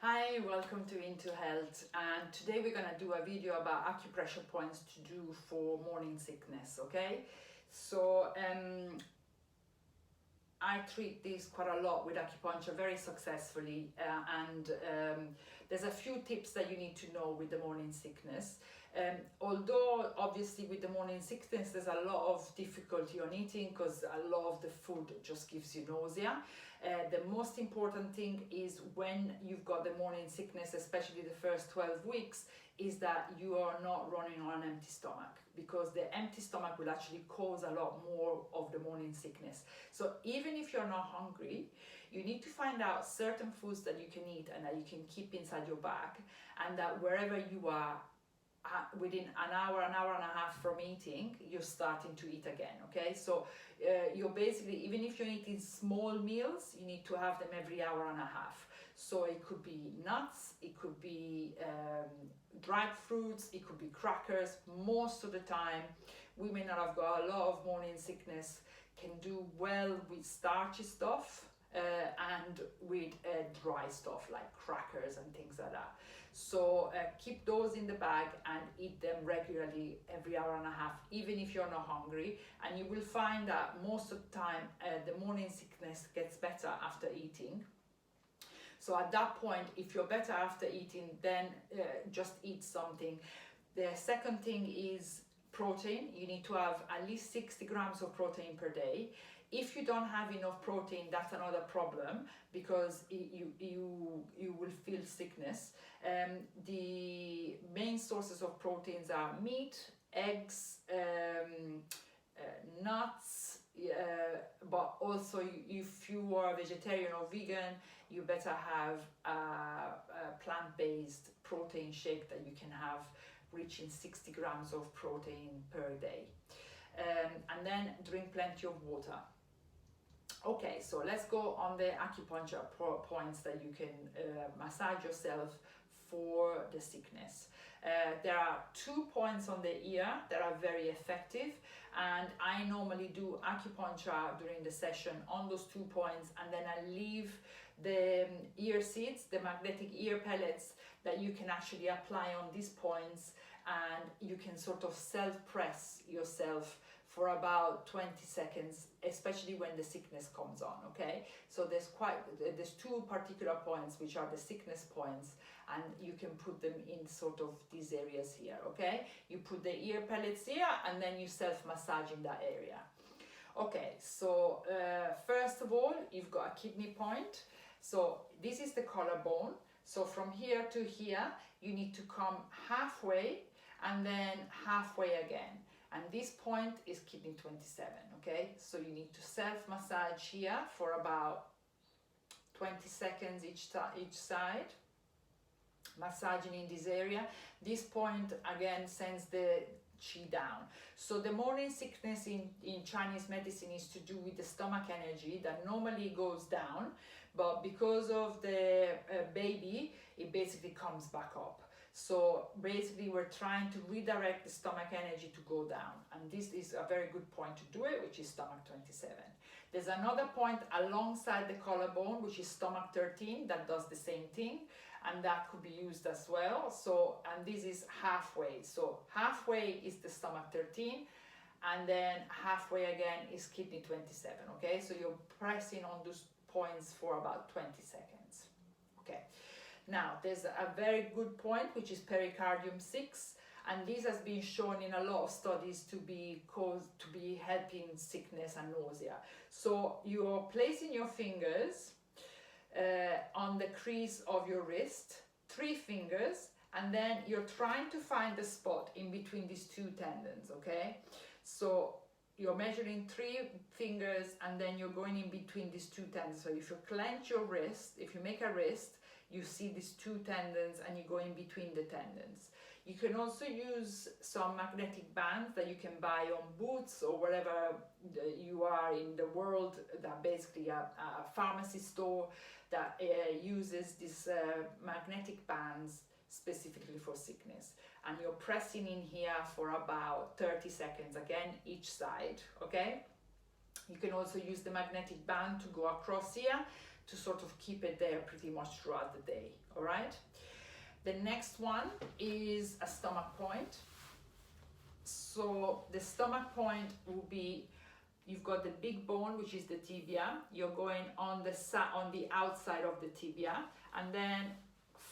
Hi, welcome to Into Health, and today we're going to do a video about acupressure points to do for morning sickness, okay? So I treat this quite a lot with acupuncture very successfully, and there's a few tips that you need to know with the morning sickness. Although obviously with the morning sickness there's a lot of difficulty on eating because a lot of the food just gives you nausea. The most important thing is when you've got the morning sickness, especially the first 12 weeks, is that you are not running on an empty stomach, because the empty stomach will actually cause a lot more of the morning sickness. So even if you're not hungry, you need to find out certain foods that you can eat and that you can keep inside your bag, and that wherever you are, within an hour and a half from eating, you're starting to eat again, okay? So you're basically, even if you're eating small meals, you need to have them every hour and a half. So it could be nuts, it could be dried fruits, it could be crackers. Most of the time, women that have got a lot of morning sickness can do well with starchy stuff, and with dry stuff like crackers and things like that. So keep those in the bag and eat them regularly every hour and a half, even if you're not hungry, and you will find that most of the time the morning sickness gets better after eating. So at that point, if you're better after eating, then just eat something. The second thing is protein. You need to have at least 60 grams of protein per day. If you don't have enough protein, that's another problem, because you will feel sickness. The main sources of proteins are meat, eggs, nuts, but also if you are vegetarian or vegan, you better have a plant-based protein shake that you can have, reaching 60 grams of protein per day. And then drink plenty of water. Okay, so let's go on the acupuncture points that you can massage yourself for the sickness. There are 2 points on the ear that are very effective, and I normally do acupuncture during the session on those 2 points, and then I leave the ear seeds, the magnetic ear pellets, that you can actually apply on these points, and you can sort of self-press yourself for about 20 seconds, especially when the sickness comes on, okay? So there's 2 particular points which are the sickness points, and you can put them in sort of these areas here, okay? You put the ear pellets here, and then you self-massage in that area. Okay, so first of all, you've got a kidney point. So this is the collarbone. So from here to here, you need to come halfway and then halfway again. And this point is kidney 27, okay? So you need to self-massage here for about 20 seconds each side, massaging in this area. This point again sends the qi down. So the morning sickness in Chinese medicine is to do with the stomach energy that normally goes down, but because of the baby, it basically comes back up. So basically we're trying to redirect the stomach energy to go down, and this is a very good point to do it, which is stomach 27. There's another point alongside the collarbone, which is stomach 13, that does the same thing, and that could be used as well. So, and this is halfway. So halfway is the stomach 13, and then halfway again is kidney 27, okay? So you're pressing on those points for about 20 seconds, okay? Now, there's a very good point, which is pericardium 6, and this has been shown in a lot of studies to be helping sickness and nausea. So you're placing your fingers on the crease of your wrist, 3 fingers, and then you're trying to find the spot in between these 2 tendons, okay? So you're measuring 3 fingers, and then you're going in between these 2 tendons. So if you clench your wrist, if you make a wrist, you see these 2 tendons, and you go in between the tendons. You can also use some magnetic bands that you can buy on Boots or wherever you are in the world, that basically a pharmacy store that uses these magnetic bands specifically for sickness. And you're pressing in here for about 30 seconds, again, each side, okay? You can also use the magnetic band to go across here to sort of keep it there pretty much throughout the day. All right. The next one is a stomach point. So the stomach point will be, you've got the big bone, which is the tibia. You're going on the outside of the tibia, and then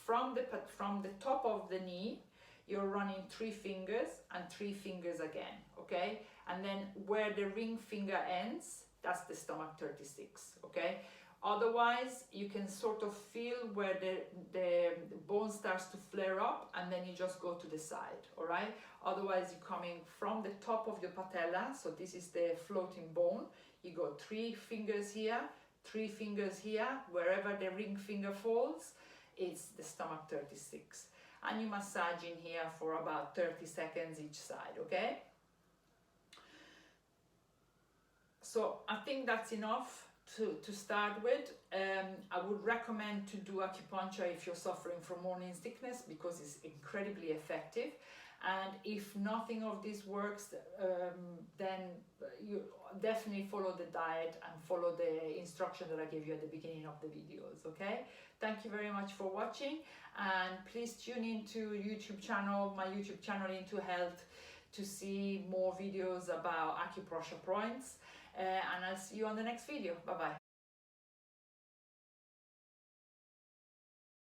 from the top of the knee, you're running 3 fingers and 3 fingers again, okay? And then where the ring finger ends, that's the stomach 36, okay? Otherwise, you can sort of feel where the bone starts to flare up, and then you just go to the side, all right? Otherwise, you're coming from the top of your patella, so this is the floating bone. You go 3 fingers here, 3 fingers here, wherever the ring finger falls, it's the stomach 36. And you massage in here for about 30 seconds each side, okay? So I think that's enough to start with. I would recommend to do acupuncture if you're suffering from morning sickness, because it's incredibly effective. And if nothing of this works, then you definitely follow the diet and follow the instruction that I gave you at the beginning of the videos, okay? Thank you very much for watching, and please tune into YouTube channel, my YouTube channel Into Health, to see more videos about acupressure points. And I'll see you on the next video. Bye bye.